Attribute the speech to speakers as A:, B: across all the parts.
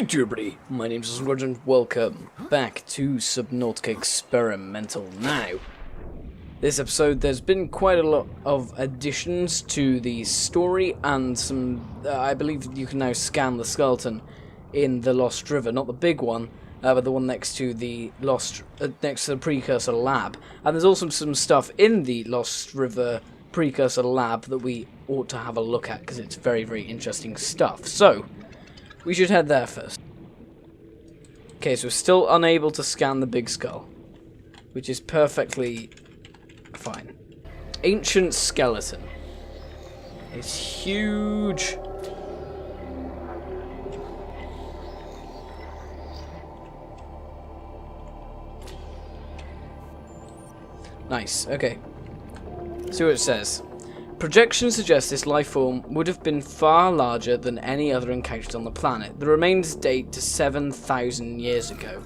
A: Good day, everybody. My name is Awesomecrunch and welcome back to Subnautica Experimental. Now, this episode, there's been quite a lot of additions to the story and some, I believe you can now scan the skeleton in the Lost River, not the big one, but the one next to the next to the Precursor Lab. And there's also some stuff in the Lost River Precursor Lab that we ought to have a look at because it's very, very interesting stuff. So, we should head there first. Okay, so we're still unable to scan the big skull, which is perfectly fine. Ancient skeleton. It's huge. Nice, okay. See what it says. Projections suggest this life form would have been far larger than any other encountered on the planet. The remains date to 7,000 years ago.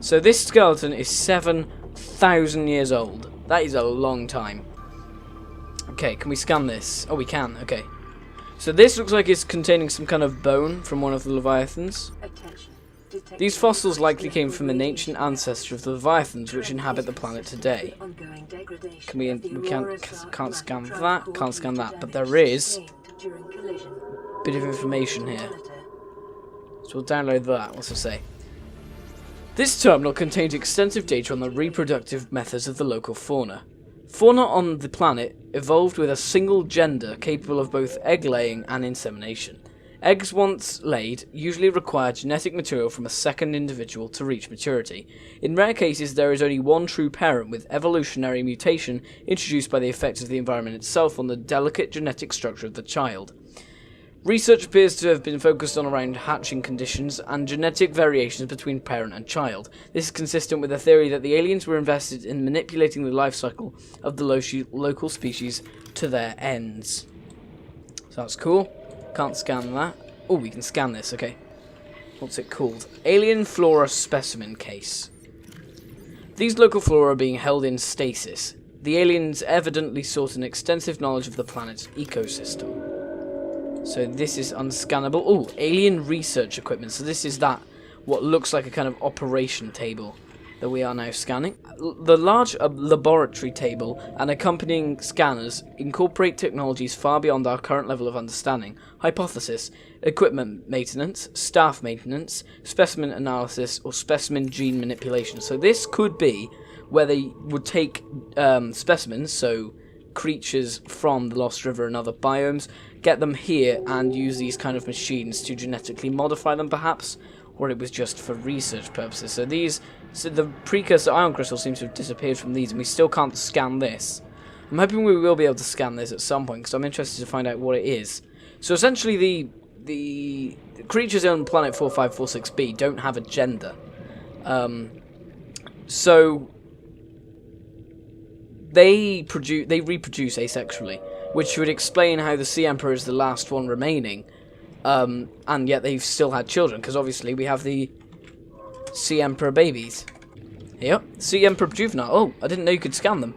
A: So this skeleton is 7,000 years old. That is a long time. Okay, can we scan this? Oh, we can, okay. So this looks like it's containing some kind of bone from one of the Leviathans. These fossils likely came from an ancient ancestor of the Leviathans which inhabit the planet today. We can't scan that, but there is a bit of information here. So we'll download that. What's it say? This terminal contains extensive data on the reproductive methods of the local fauna. Fauna on the planet evolved with a single gender capable of both egg laying and insemination. Eggs once laid usually require genetic material from a second individual to reach maturity. In rare cases, there is only one true parent, with evolutionary mutation introduced by the effects of the environment itself on the delicate genetic structure of the child. Research appears to have been focused on around hatching conditions and genetic variations between parent and child. This is consistent with the theory that the aliens were invested in manipulating the life cycle of the local species to their ends. So that's cool. Can't scan that. Oh, we can scan this, okay. What's it called? Alien Flora Specimen Case. These local flora are being held in stasis. The aliens evidently sought an extensive knowledge of the planet's ecosystem. So this is unscannable. Oh, alien research equipment. So this is that, what looks like a kind of operation table that we are now scanning. The large laboratory table and accompanying scanners incorporate technologies far beyond our current level of understanding. Hypothesis: equipment maintenance, staff maintenance, specimen analysis, or specimen gene manipulation. So this could be where they would take specimens, so creatures from the Lost River and other biomes, get them here and use these kind of machines to genetically modify them perhaps, or it was just for research purposes. So the precursor ion crystal seems to have disappeared from these, and we still can't scan this. I'm hoping we will be able to scan this at some point, because I'm interested to find out what it is. So essentially the creatures on planet 4546b don't have a gender. So they reproduce asexually, which would explain how the Sea Emperor is the last one remaining. And yet they've still had children, because obviously we have the Sea Emperor babies. Yep, Sea Emperor juvenile. Oh, I didn't know you could scan them.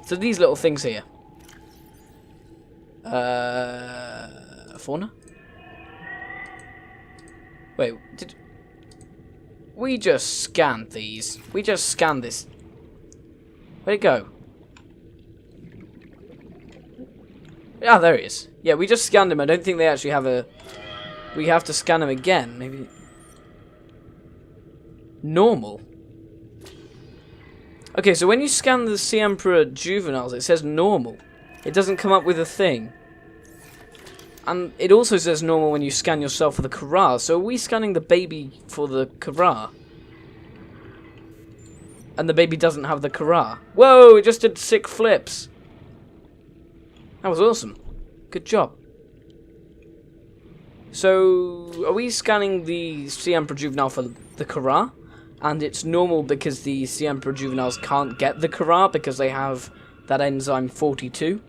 A: So these little things here. Fauna? Wait, did we just scanned these? We just scanned this. Where'd it go? Ah, there he is. Yeah, we just scanned him. I don't think they actually have a... We have to scan him again. Maybe... Normal. Okay, so when you scan the Sea Emperor juveniles, it says normal. It doesn't come up with a thing. And it also says normal when you scan yourself for the Kara. So are we scanning the baby for the Kara? And the baby doesn't have the Kara. Whoa, it just did sick flips. That was awesome. Good job. So, are we scanning the Sea Emperor juvenile for the Kara? And it's normal because the Sea Emperor juveniles can't get the Kara because they have that enzyme 42.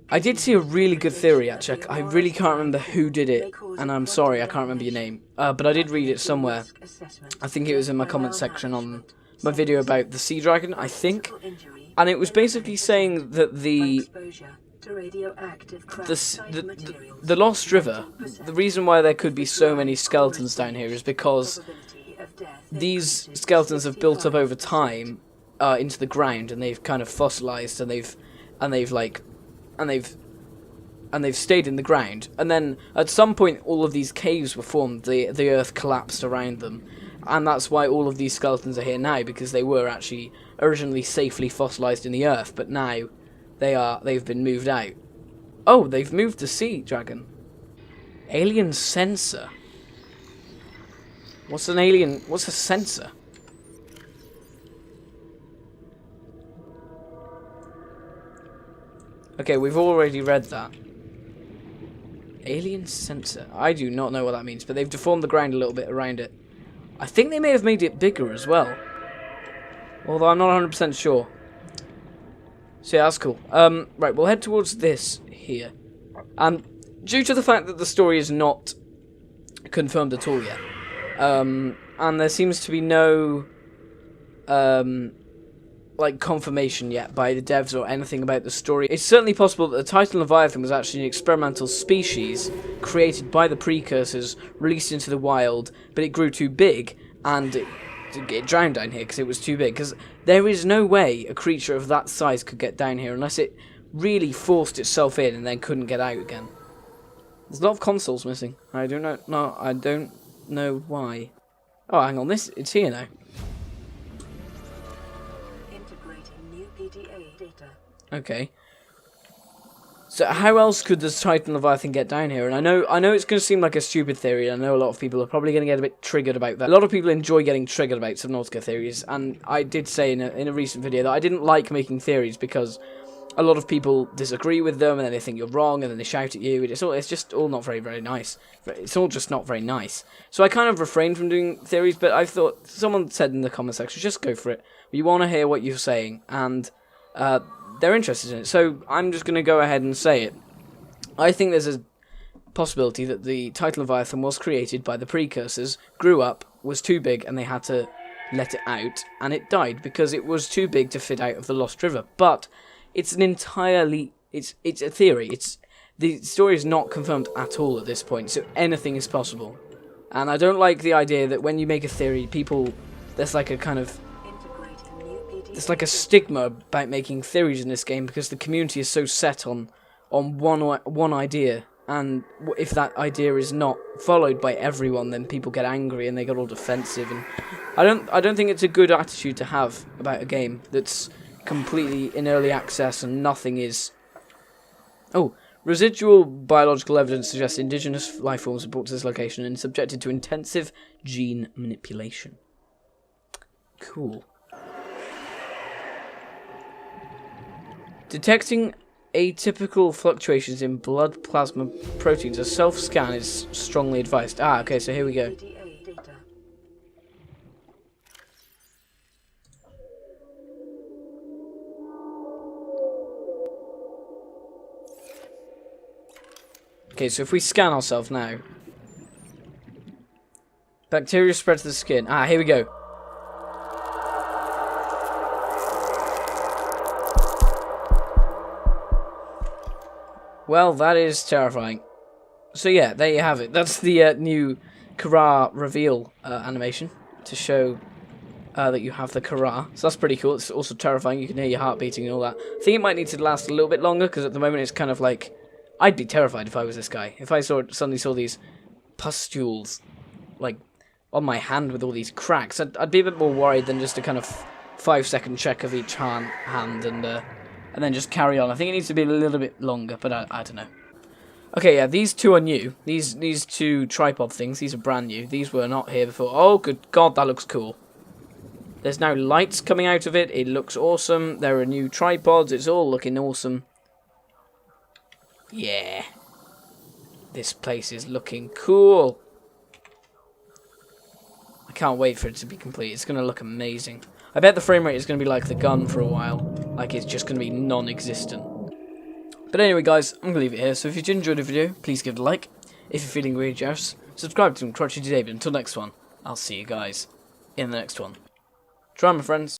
A: I did see a really good theory, actually. I really can't remember who did it, and I'm sorry, I can't remember your name. But I did read it somewhere. I think it was in my comment section on my video about the sea dragon, I think. And it was basically saying that the the Lost River, the reason why there could be so many skeletons down here is because these skeletons have built up over time into the ground, and they've kind of fossilized, and they've stayed in the ground. And then at some point, all of these caves were formed. The earth collapsed around them, and that's why all of these skeletons are here now, because they were actually originally safely fossilized in the earth, but now they've been moved out. Oh, they've moved the sea dragon. Alien sensor. What's an alien? What's a sensor? Okay, we've already read that. Alien sensor. I do not know what that means, but they've deformed the ground a little bit around it. I think they may have made it bigger as well, although I'm not 100% sure. So yeah, that's cool. Right, we'll head towards this here. And due to the fact that the story is not confirmed at all yet, and there seems to be no like confirmation yet by the devs or anything about the story, it's certainly possible that the Titan Leviathan was actually an experimental species created by the precursors, released into the wild, but it grew too big and it drowned down here because it was too big. Because there is no way a creature of that size could get down here unless it really forced itself in and then couldn't get out again. There's a lot of consoles missing. I don't know. No, I don't know why. Oh, hang on. It's here now. Okay. So how else could the Titan Leviathan get down here? And I know it's going to seem like a stupid theory, and I know a lot of people are probably going to get a bit triggered about that. A lot of people enjoy getting triggered about Subnautica theories, and I did say in a recent video that I didn't like making theories because a lot of people disagree with them, and then they think you're wrong, and then they shout at you. It's just all not very, very nice. It's all just not very nice. So I kind of refrained from doing theories, but I thought, someone said in the comment section, just go for it. You want to hear what you're saying, and they're interested in it, so I'm just going to go ahead and say it. I think there's a possibility that the Titan Leviathan was created by the precursors, grew up, was too big, and they had to let it out, and it died because it was too big to fit out of the Lost River. But it's an entirely... It's a theory. The story is not confirmed at all at this point, so anything is possible. And I don't like the idea that when you make a theory, people... There's like a kind of... It's like a stigma about making theories in this game because the community is so set on one idea, and if that idea is not followed by everyone, then people get angry and they get all defensive. And I don't think it's a good attitude to have about a game that's completely in early access and nothing is. Oh, residual biological evidence suggests indigenous life forms were brought to this location and subjected to intensive gene manipulation. Cool. Detecting atypical fluctuations in blood plasma proteins, a self-scan is strongly advised. Ah, okay, so here we go. Okay, so if we scan ourselves now. Bacteria spread to the skin. Ah, here we go. Well, that is terrifying. So yeah, there you have it. That's the new Kara reveal animation to show that you have the Kara. So that's pretty cool. It's also terrifying. You can hear your heart beating and all that. I think it might need to last a little bit longer because at the moment it's kind of like... I'd be terrified if I was this guy. If I suddenly saw these pustules like on my hand with all these cracks, I'd be a bit more worried than just a kind of 5-second check of each hand and then just carry on. I think it needs to be a little bit longer, but I don't know. Okay, yeah, these two are new. These two tripod things, these are brand new. These were not here before. Oh, good God, that looks cool. There's now lights coming out of it. It looks awesome. There are new tripods. It's all looking awesome. Yeah. This place is looking cool. I can't wait for it to be complete. It's going to look amazing. I bet the frame rate is going to be like the gun for a while. Like it's just going to be non-existent. But anyway, guys, I'm going to leave it here. So if you did enjoy the video, please give it a like. If you're feeling really jealous, subscribe to Crutchy David. Until next one, I'll see you guys in the next one. Try, my friends.